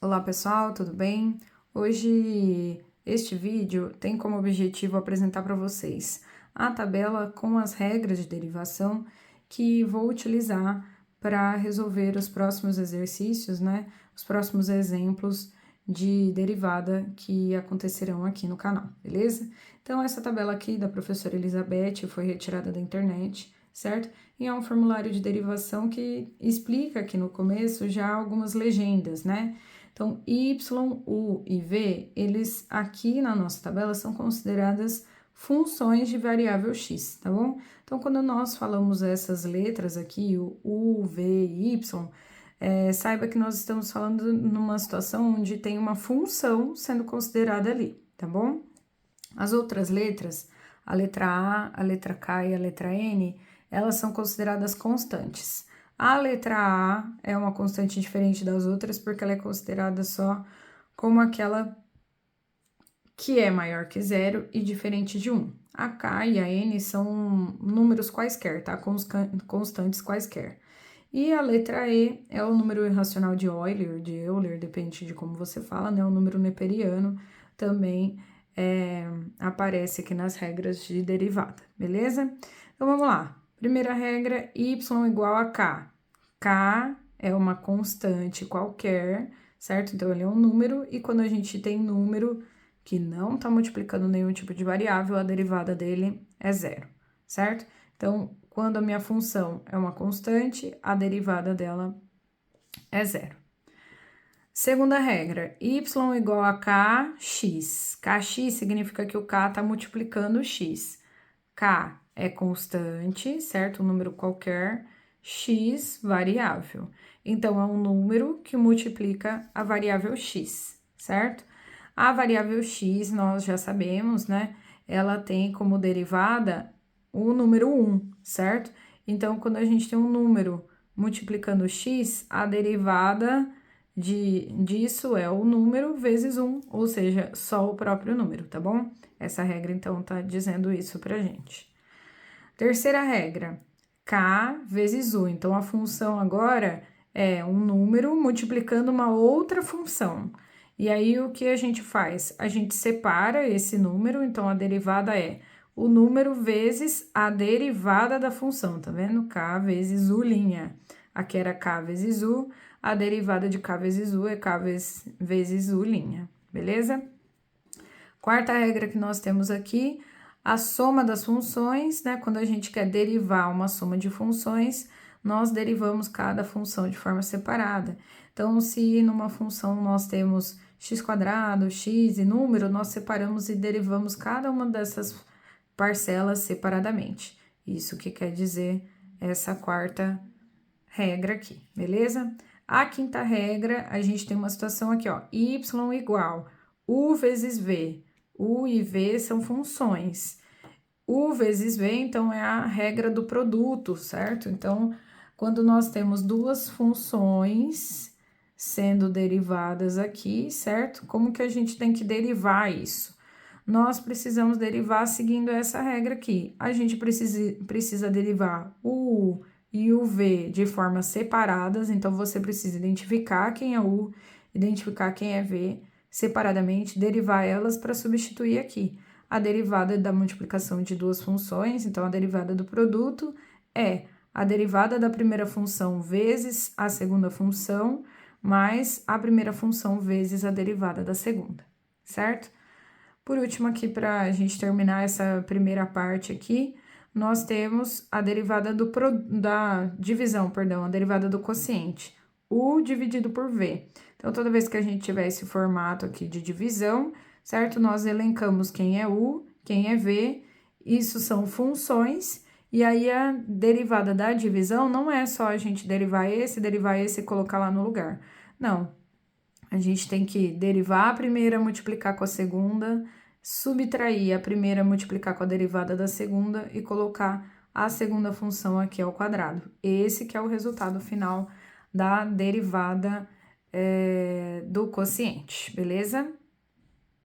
Olá pessoal, tudo bem? Hoje este vídeo tem como objetivo apresentar para vocês a tabela com as regras de derivação que vou utilizar para resolver os próximos exercícios, né? Os próximos exemplos de derivada que acontecerão aqui no canal, beleza? Então, essa tabela aqui da professora Elizabeth foi retirada da internet, certo? E é um formulário de derivação que explica aqui no começo já algumas legendas, né? Então, y, u e v, eles aqui na nossa tabela são consideradas funções de variável x, tá bom? Então, quando nós falamos essas letras aqui, o u, v e y, saiba que nós estamos falando numa situação onde tem uma função sendo considerada ali, tá bom? As outras letras, a letra A, a letra K e a letra N, elas são consideradas constantes. A letra A é uma constante diferente das outras porque ela é considerada só como aquela que é maior que zero e diferente de 1. A K e a N são números quaisquer, tá? Constantes quaisquer. E a letra E é o número irracional de Euler, depende de como você fala, né? O número neperiano também aparece aqui nas regras de derivada, beleza? Então, vamos lá. Primeira regra, y igual a k. K é uma constante qualquer, certo? Então, ele é um número, e quando a gente tem número que não está multiplicando nenhum tipo de variável, a derivada dele é zero, certo? Então, quando a minha função é uma constante, a derivada dela é zero. Segunda regra, y igual a kx. Kx significa que o k está multiplicando o x. K é constante, certo? Um número qualquer, x variável. Então, é um número que multiplica a variável x, certo? A variável x, nós já sabemos, né? Ela tem como derivada o número 1, certo? Então, quando a gente tem um número multiplicando x, a derivada disso é o número vezes 1, ou seja, só o próprio número, tá bom? Essa regra, então, tá dizendo isso pra gente. Terceira regra, k vezes u. Então, a função agora é um número multiplicando uma outra função. E aí, o que a gente faz? A gente separa esse número, então, a derivada é o número vezes a derivada da função, tá vendo? K vezes u'. Aqui era k vezes u, a derivada de k vezes u é k vezes u', beleza? Quarta regra que nós temos aqui, a soma das funções, né? Quando a gente quer derivar uma soma de funções, nós derivamos cada função de forma separada. Então, se numa função nós temos x², x e número, nós separamos e derivamos cada uma dessas parcelas separadamente. Isso que quer dizer essa quarta regra aqui, beleza? A quinta regra, a gente tem uma situação aqui, ó, y igual u vezes v. U e v são funções. U vezes v, então, é a regra do produto, certo? Então, quando nós temos duas funções sendo derivadas aqui, certo? Como que a gente tem que derivar isso? Nós precisamos derivar seguindo essa regra aqui. A gente precisa derivar o U e o V de formas separadas, então você precisa identificar quem é U, identificar quem é V separadamente, derivar elas para substituir aqui. A derivada da multiplicação de duas funções, então a derivada do produto é a derivada da primeira função vezes a segunda função, mais a primeira função vezes a derivada da segunda, certo? Por último, aqui, para a gente terminar essa primeira parte aqui, nós temos a derivada da divisão, perdão, a derivada do quociente, U dividido por V. Então, toda vez que a gente tiver esse formato aqui de divisão, certo? Nós elencamos quem é U, quem é V, isso são funções, e aí a derivada da divisão não é só a gente derivar esse e colocar lá no lugar. Não, a gente tem que derivar a primeira, multiplicar com a segunda, subtrair a primeira, multiplicar com a derivada da segunda e colocar a segunda função aqui ao quadrado. Esse que é o resultado final da derivada do quociente, beleza?